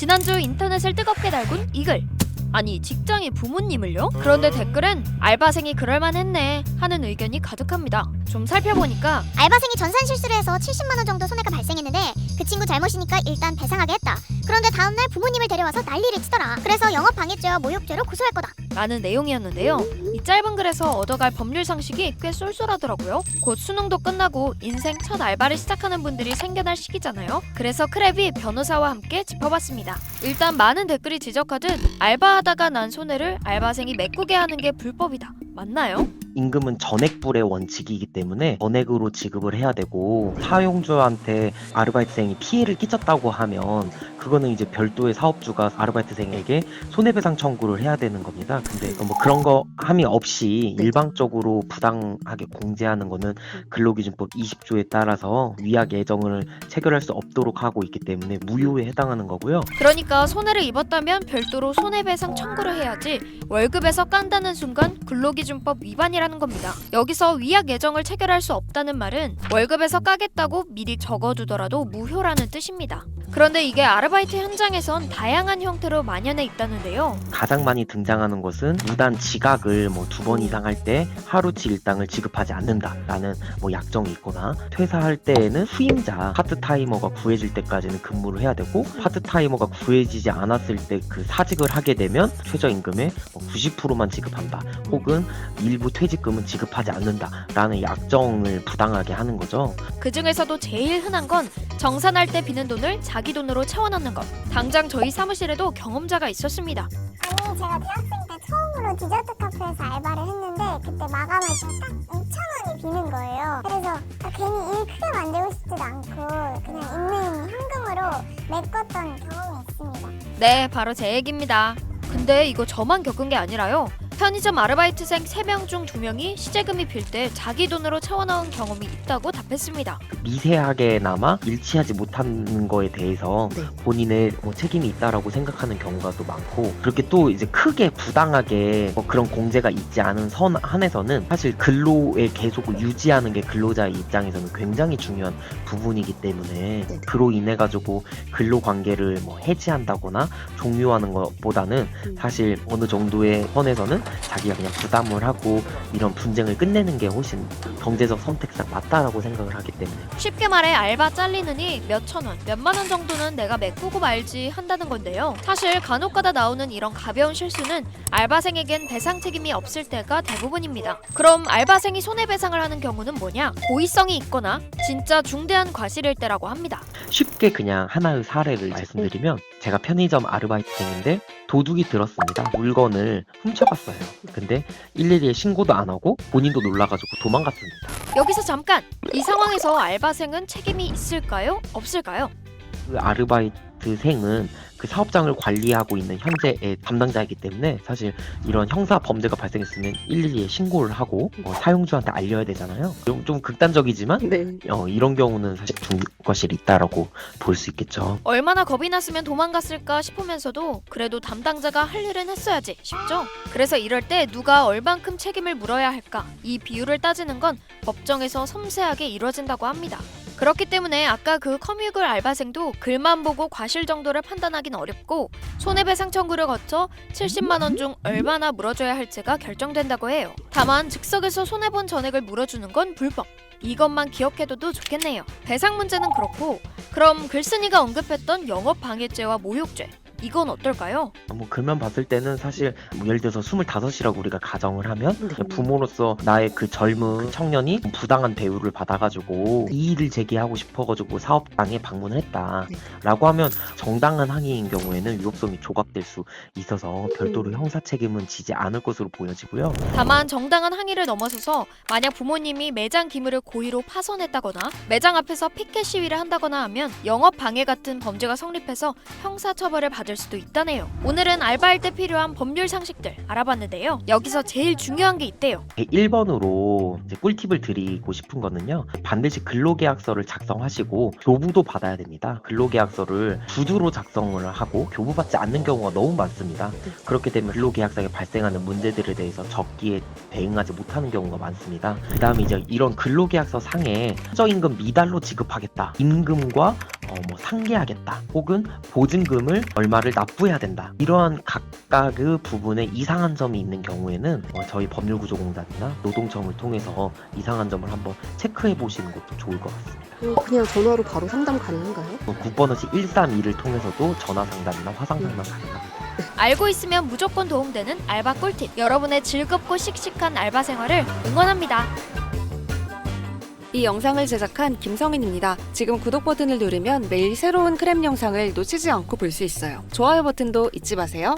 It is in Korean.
지난주 인터넷을 뜨겁게 달군 이글. 아니 직장이 부모님을요? 그런데 댓글엔 알바생이 그럴만했네 하는 의견이 가득합니다. 좀 살펴보니까 알바생이 전산 실수를 해서 70만 원 정도 손해가 발생했는데 그 친구 잘못이니까 일단 배상하게 했다. 그런데 다음날 부모님을 데려와서 난리를 치더라. 그래서 영업방해죄와 모욕죄로 고소할 거다. 라는 내용이었는데요. 이 짧은 글에서 얻어갈 법률 상식이 꽤 쏠쏠하더라고요. 곧 수능도 끝나고 인생 첫 알바를 시작하는 분들이 생겨날 시기잖아요. 그래서 크랩이 변호사와 함께 짚어봤습니다. 일단 많은 댓글이 지적하듯 알바하다가 난 손해를 알바생이 메꾸게 하는 게 불법이다. 맞나요? 임금은 전액불의 원칙이기 때문에 전액으로 지급을 해야 되고, 사용주한테 아르바이트생이 피해를 끼쳤다고 하면 그거는 이제 별도의 사업주가 아르바이트생에게 손해배상 청구를 해야 되는 겁니다. 근데 뭐 그런 거 함이 없이 일방적으로 부당하게 공제하는 거는 근로기준법 20조에 따라서 위약 예정을 체결할 수 없도록 하고 있기 때문에 무효에 해당하는 거고요. 그러니까 손해를 입었다면 별도로 손해배상 청구를 해야지 월급에서 깐다는 순간 근로기준법 위반이라는 겁니다. 여기서 위약 예정을 체결할 수 없다는 말은 월급에서 까겠다고 미리 적어두더라도 무효라는 뜻입니다. 그런데 이게 아르바이트 현장에선 다양한 형태로 만연해 있다는데요. 가장 많이 등장하는 것은 무단 지각을 뭐 2번 이상 할 때 하루치 일당을 지급하지 않는다라는 뭐 약정이 있거나, 퇴사할 때에는 후임자 파트타이머가 구해질 때까지는 근무를 해야 되고, 파트타이머가 구해지지 않았을 때 그 사직을 하게 되면 최저임금의 90%만 지급한다, 혹은 일부 퇴직금은 지급하지 않는다라는 약정을 부당하게 하는 거죠. 그 중에서도 제일 흔한 건 정산할 때 비는 돈을 자기 돈으로 채워넣는 것. 당장 저희 사무실에도 경험자가 있었습니다. 아니 제가 대학생 때 처음으로 디저트 카페에서 알바를 했는데 그때 마감할 때 딱 2,000원이 비는 거예요. 그래서 괜히 일 크게 만들고 싶지도 않고 그냥 있는 현금으로 메꿨던 경험이 있습니다. 네, 바로 제 얘기입니다. 근데 이거 저만 겪은 게 아니라요. 편의점 아르바이트생 3명 중 2명이 시제금이 빌 때 자기 돈으로 채워넣은 경험이 있다고 답했습니다. 미세하게나마 일치하지 못하는 거에 대해서 본인의 책임이 있다라고 생각하는 경우가 또 많고, 그렇게 또 이제 크게 부당하게 그런 공제가 있지 않은 선 한에서는 사실 근로의 계속을 유지하는 게 근로자의 입장에서는 굉장히 중요한 부분이기 때문에, 그로 인해 가지고 근로 관계를 해지한다거나 종료하는 것보다는 사실 어느 정도의 선에서는 자기가 그냥 부담을 하고 이런 분쟁을 끝내는 게 훨씬 경제적 선택상 맞다라고 생각을 하기 때문에. 쉽게 말해 알바 잘리느니 몇천 원, 몇만 원 정도는 내가 메꾸고 말지 한다는 건데요. 사실 간혹가다 나오는 이런 가벼운 실수는 알바생에겐 배상 책임이 없을 때가 대부분입니다. 그럼 알바생이 손해배상을 하는 경우는 뭐냐? 고의성이 있거나 진짜 중대한 과실일 때라고 합니다. 쉽게 그냥 하나의 사례를 말씀드리면, 제가 편의점 아르바이트생인데 도둑이 들었습니다. 물건을 훔쳐갔어요. 근데 112에 신고도 안 하고 본인도 놀라가지고 도망갔습니다. 여기서 잠깐! 이 상황에서 알바생은 책임이 있을까요? 없을까요? 그 아르바이트생은 그 사업장을 관리하고 있는 현재의 담당자이기 때문에 사실 이런 형사 범죄가 발생했으면 112에 신고를 하고 사용주한테 알려야 되잖아요. 좀 극단적이지만 이런 경우는 사실 중과실이 있다라고 볼 수 있겠죠. 얼마나 겁이 났으면 도망갔을까 싶으면서도 그래도 담당자가 할 일은 했어야지 싶죠? 그래서 이럴 때 누가 얼만큼 책임을 물어야 할까? 이 비율을 따지는 건 법정에서 섬세하게 이루어진다고 합니다. 그렇기 때문에 아까 그 커뮤글 알바생도 글만 보고 과실 정도를 판단하긴 어렵고, 손해배상 청구를 거쳐 70만 원 중 얼마나 물어줘야 할지가 결정된다고 해요. 다만 즉석에서 손해본 전액을 물어주는 건 불법. 이것만 기억해둬도 좋겠네요. 배상 문제는 그렇고, 그럼 글쓴이가 언급했던 영업방해죄와 모욕죄, 이건 어떨까요? 글만 봤을 때는 사실 예를 들어서 25이라고 우리가 가정을 하면 부모로서 나의 그 젊은 청년이 부당한 대우를 받아가지고 이의를 제기하고 싶어가지고 사업장에 방문을 했다 라고 하면 정당한 항의인 경우에는 위법성이 조각될 수 있어서 별도로 형사 책임은 지지 않을 것으로 보여지고요. 다만 정당한 항의를 넘어서서 만약 부모님이 매장 기물을 고의로 파손했다거나 매장 앞에서 피켓 시위를 한다거나 하면 영업방해 같은 범죄가 성립해서 형사처벌을 받을 수도 있다네요. 오늘은 알바할 때 필요한 법률 상식들 알아봤는데요. 여기서 제일 중요한 게 있대요. 1번으로 이제 꿀팁을 드리고 싶은 거는요, 반드시 근로계약서를 작성하시고 교부도 받아야 됩니다. 근로계약서를 구두로 작성을 하고 교부받지 않는 경우가 너무 많습니다. 그렇게 되면 근로계약상에 발생하는 문제들에 대해서 적기에 대응하지 못하는 경우가 많습니다. 그 다음에 이제 이런 근로계약서 상에 최저임금 미달로 지급하겠다, 임금과 뭐 상계하겠다 혹은 보증금을 얼마를 납부해야 된다, 이러한 각각의 부분에 이상한 점이 있는 경우에는 저희 법률구조공단이나 노동청을 통해서 이상한 점을 한번 체크해 보시는 것도 좋을 것 같습니다. 그냥 전화로 바로 상담 가능한가요? 국번호시 132를 통해서도 전화 상담이나 화상 상담 가능합니다. 알고 있으면 무조건 도움되는 알바 꿀팁. 여러분의 즐겁고 씩씩한 알바 생활을 응원합니다. 이 영상을 제작한 김성인입니다. 지금 구독 버튼을 누르면 매일 새로운 크랩 영상을 놓치지 않고 볼 수 있어요. 좋아요 버튼도 잊지 마세요.